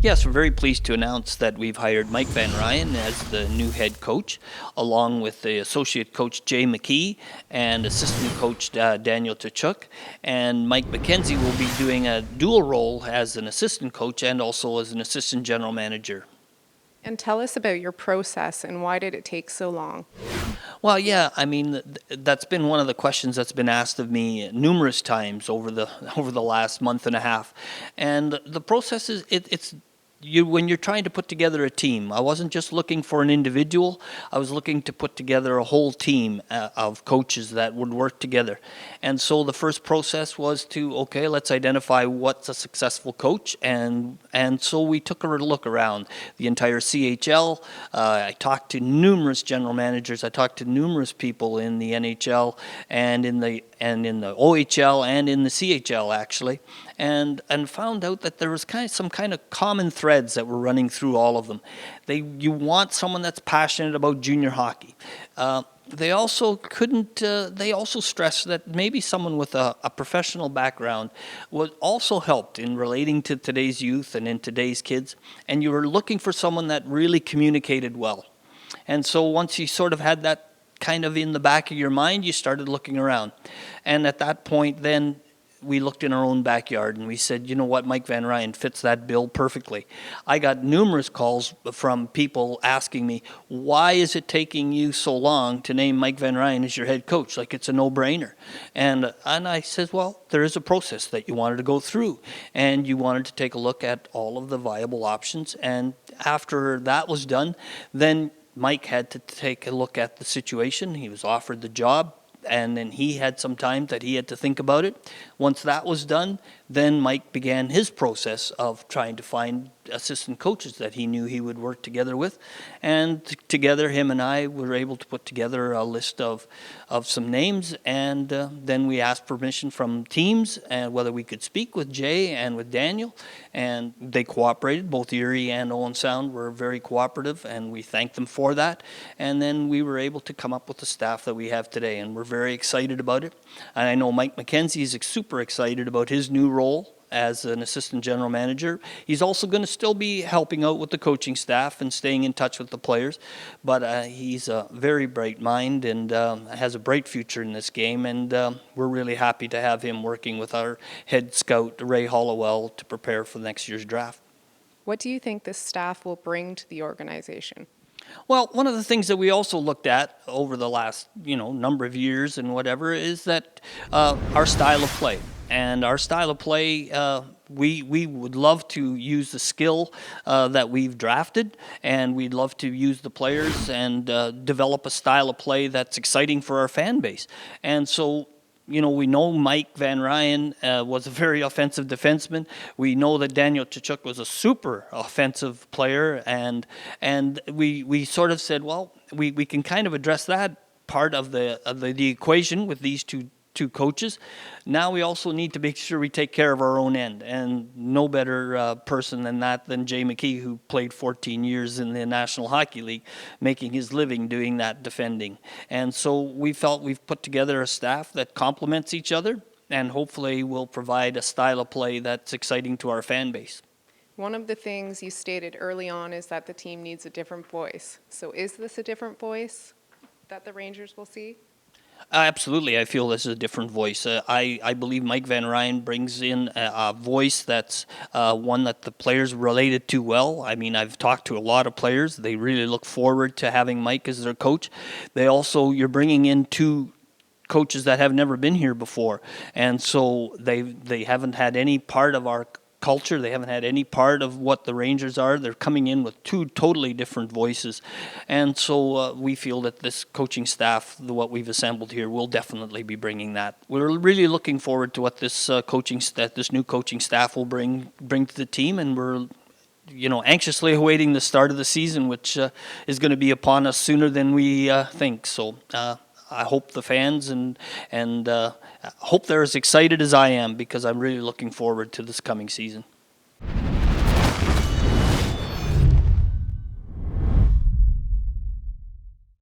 Yes, we're very pleased to announce that we've hired Mike Van Ryan as the new head coach, along with the associate coach Jay McKee and assistant coach Daniel Tkachuk. And Mike McKenzie will be doing a dual role as an assistant coach and also as an assistant general manager. And tell us about your process and why did it take so long? Well, yeah, I mean that's been one of the questions that's been asked of me numerous times over the over the last month and a half, and the process is it's you when you're trying to put together a team. I wasn't just looking for an individual; I was looking to put together a whole team of coaches that would work together. And so the first process was to okay, let's identify what's a successful coach, and so we took a look around the entire CHL. I talked to numerous general managers. I talked to numerous people in the NHL and in the OHL and in the CHL actually, and found out that there was some kind of common threads that were running through all of them. You want someone that's passionate about junior hockey. They also couldn't. They also stressed that maybe someone with a professional background would also helped in relating to today's youth and in today's kids. And you were looking for someone that really communicated well. And so once you sort of had that kind of in the back of your mind, you started looking around. And at that point, then we looked in our own backyard and we said, you know what, Mike Van Ryan fits that bill perfectly. I got numerous calls from people asking me, why is it taking you so long to name Mike Van Ryan as your head coach? Like it's a no-brainer. And I said, well, there is a process that you wanted to go through and you wanted to take a look at all of the viable options. And after that was done, then Mike had to take a look at the situation. He was offered the job, and then he had some time that he had to think about it. Once that was done, then Mike began his process of trying to find assistant coaches that he knew he would work together with. And together, him and I were able to put together a list of some names, and then we asked permission from teams and whether we could speak with Jay and with Daniel, and they cooperated. Both Erie and Owen Sound were very cooperative, and we thanked them for that. And then we were able to come up with the staff that we have today, and we're very excited about it. And I know Mike McKenzie is super excited about his new role as an assistant general manager. He's also going to still be helping out with the coaching staff and staying in touch with the players, but he's a very bright mind and has a bright future in this game, and we're really happy to have him working with our head scout, Ray Hollowell, to prepare for next year's draft. What do you think this staff will bring to the organization? Well, one of the things that we also looked at over the last, number of years and whatever is that our style of play. And our style of play, we would love to use the skill that we've drafted, and we'd love to use the players and develop a style of play that's exciting for our fan base. And so we know Mike Van Ryan was a very offensive defenseman. We know that Daniel Tkachuk was a super offensive player, and we sort of said, well, we can kind of address that part of the equation with these two coaches. Now we also need to make sure we take care of our own end, and no better person than Jay McKee, who played 14 years in the National Hockey League, making his living doing that defending. And so we felt we've put together a staff that complements each other and hopefully will provide a style of play that's exciting to our fan base. One of the things you stated early on is that the team needs a different voice. So is this a different voice that the Rangers will see? Absolutely, I feel this is a different voice. I believe Mike Van Ryan brings in a voice that's one that the players related to well. I mean, I've talked to a lot of players. They really look forward to having Mike as their coach. You're bringing in two coaches that have never been here before, and so they haven't had any part of our culture. They haven't had any part of what the Rangers are. They're coming in with two totally different voices. And so we feel that this coaching staff, what we've assembled here, will definitely be bringing that. We're really looking forward to what this new coaching staff will bring to the team, and we're anxiously awaiting the start of the season, which is going to be upon us sooner than we think. So I hope the fans and hope they're as excited as I am, because I'm really looking forward to this coming season.